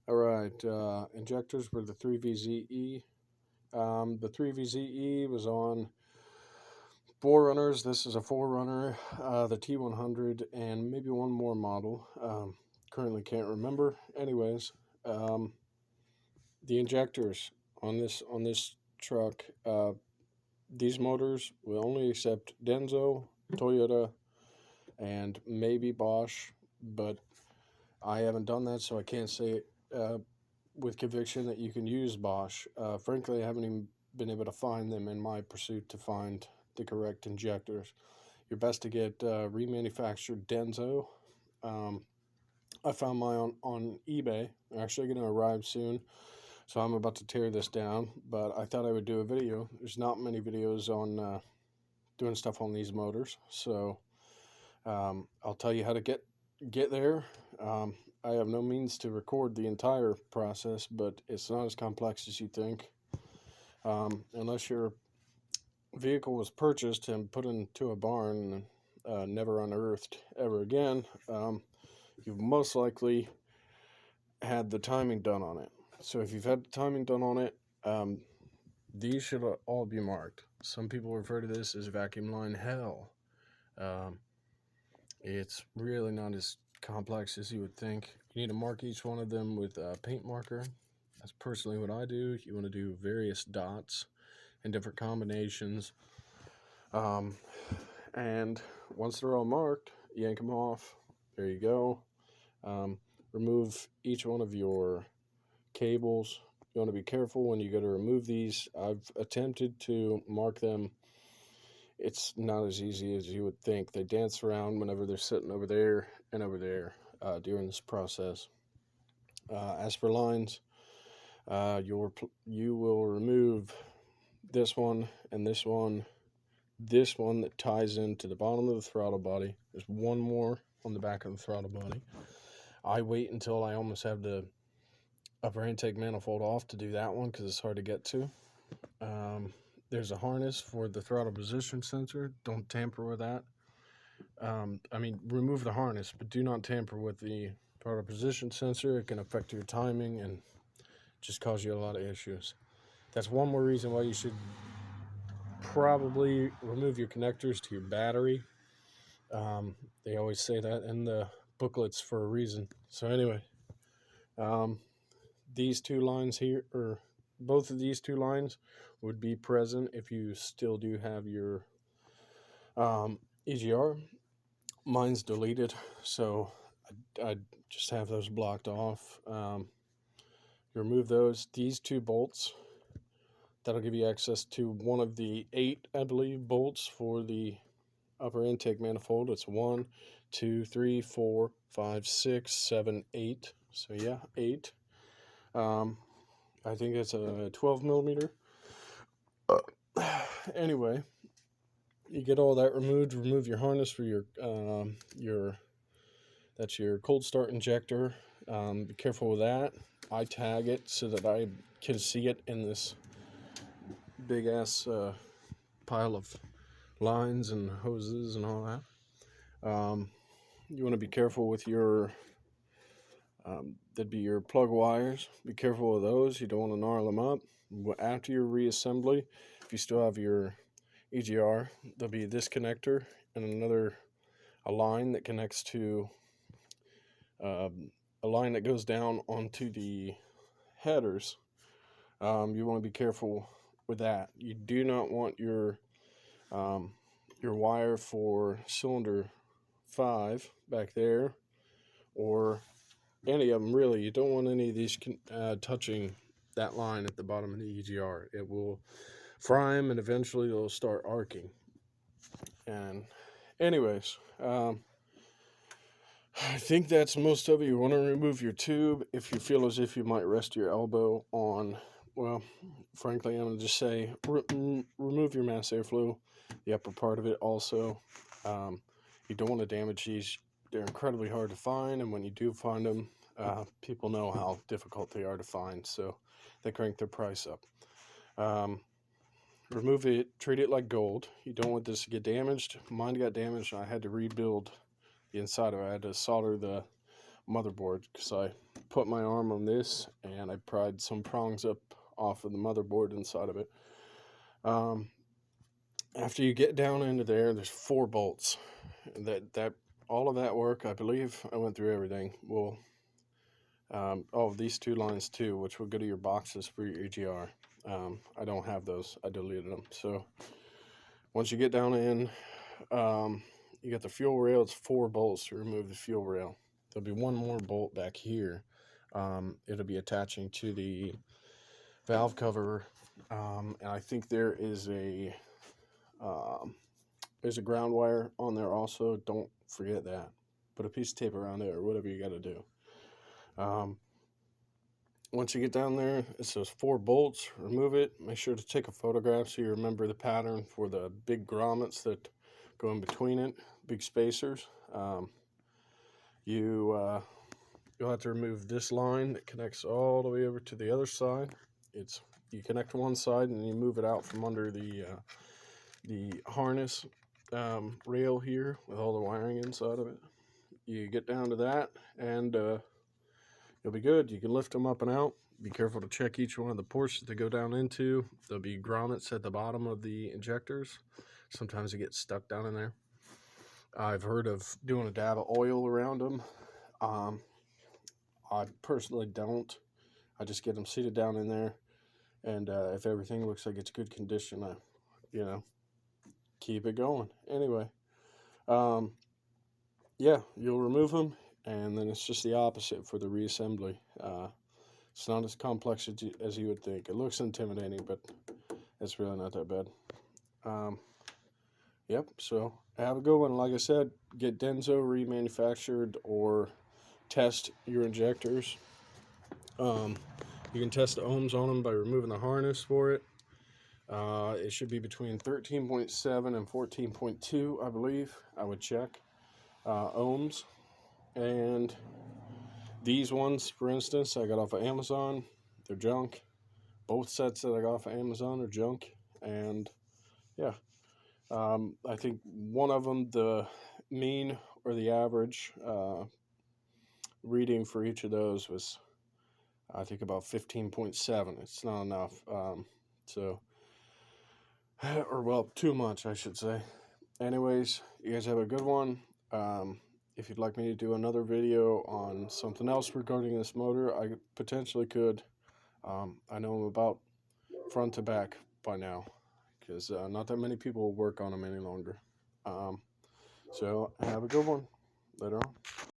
All right, injectors were the 3VZE. The 3VZE was on 4runners. This is a 4runner, the T100, and maybe one more model. Currently can't remember. Anyways, um, the injectors on this truck. These motors will only accept Denso, Toyota, and maybe Bosch, but I haven't done that, so I can't say uh, with conviction that you can use Bosch. Frankly, I haven't even been able to find them in my pursuit to find the correct injectors. You're best to get remanufactured Denso. Um, I found mine on eBay. They're actually going to arrive soon, so I'm about to tear this down. But I thought I would do a video. There's not many videos on doing stuff on these motors, so I'll tell you how to get there. Um, I have no means to record the entire process, but it's not as complex as you think. Unless your vehicle was purchased and put into a barn and never unearthed ever again, you've most likely had the timing done on it. So if you've had the timing done on it, these should all be marked. Some people refer to this as vacuum line hell. Um, it's really not as complex as you would think. You need to mark each one of them with a paint marker. That's personally what I do. You want to do various dots and different combinations. Um, and once they're all marked, yank them off. There you go. Um, remove each one of your cables. You want to be careful when you go to remove these. I've attempted to mark them. It's not as easy as you would think. They dance around whenever they're sitting over there and over there during this process. As for lines, you will remove this one and this one that ties into the bottom of the throttle body. There's one more on the back of the throttle body. I wait until I almost have the upper intake manifold off to do that one because it's hard to get to. There's a harness for the throttle position sensor. Don't tamper with that. Remove the harness, but do not tamper with the throttle position sensor. It can affect your timing and just cause you a lot of issues. That's one more reason why you should probably remove your connectors to your battery. They always say that in the booklets for a reason. So anyway, um, these two lines here, or both of these two lines, would be present if you still do have your EGR. Mine's deleted, so I just have those blocked off. You remove those. These two bolts, that'll give you access to one of the 8, I believe, bolts for the upper intake manifold. It's 1, 2, 3, 4, 5, 6, 7, 8. So yeah, 8. I think it's a 12 millimeter. Anyway, you get all that removed. Remove your harness for your that's your cold start injector. Be careful with that. I tag it so that I can see it in this big ass pile of lines and hoses and all that. You want to be careful with your that'd be your plug wires. Be careful with those. You don't want to gnarl them up. After your reassembly, if you still have your EGR, there'll be this connector and a line that connects to a line that goes down onto the headers. You want to be careful with that. You do not want your wire for cylinder 5 back there, or any of them really. You don't want any of these touching that line at the bottom of the EGR. It will fry them and eventually they'll start arcing. And anyways, I think that's most of it. You want to remove your tube if you feel as if you might rest your elbow on, well, frankly, I'm going to just say remove your mass airflow, the upper part of it also. You don't want to damage these. They're incredibly hard to find, and when you do find them, people know how difficult they are to find, so they crank their price up. Remove it, treat it like gold. You don't want this to get damaged. Mine got damaged, and I had to rebuild the inside of it. I had to solder the motherboard because I put my arm on this, and I pried some prongs up off of the motherboard inside of it. After you get down into there's 4 bolts. That all of that work, I believe I went through everything. Well, these 2 lines too, which will go to your boxes for your EGR. I don't have those. I deleted them. So once you get down in, you got the fuel rail. It's 4 bolts to remove the fuel rail. There'll be 1 more bolt back here. It'll be attaching to the valve cover, and I think there's a ground wire on there also. Don't forget that. Put a piece of tape around it or whatever you got to do. Once you get down there, it's those 4 bolts. Remove it. Make sure to take a photograph so you remember the pattern for the big grommets that go in between it, big spacers. You'll have to remove this line that connects all the way over to the other side. You connect one side and you move it out from under the harness rail here with all the wiring inside of it. You get down to that, and you'll be good. You can lift them up and out. Be careful to check each one of the ports that they go down into. There'll be grommets at the bottom of the injectors. Sometimes they get stuck down in there. I've heard of doing a dab of oil around them. I personally don't. I just get them seated down in there, and if everything looks like it's good condition, I keep it going. Anyway, yeah, you'll remove them, and then it's just the opposite for the reassembly. It's not as complex as you would think. It looks intimidating, but it's really not that bad. Yep, so have a good one. Like I said, get Denso remanufactured or test your injectors. You can test the ohms on them by removing the harness for it. It should be between 13.7 and 14.2, I believe. I would check ohms. And these ones, for instance, I got off of Amazon. They're junk. Both sets that I got off of Amazon are junk. And yeah, I think one of them, the mean or the average reading for each of those was, I think, about 15.7. It's not enough. Or well, too much, I should say. Anyways, you guys have a good one. If you'd like me to do another video on something else regarding this motor, I potentially could. I know I'm about front to back by now, because not that many people work on them any longer. So have a good one. Later on.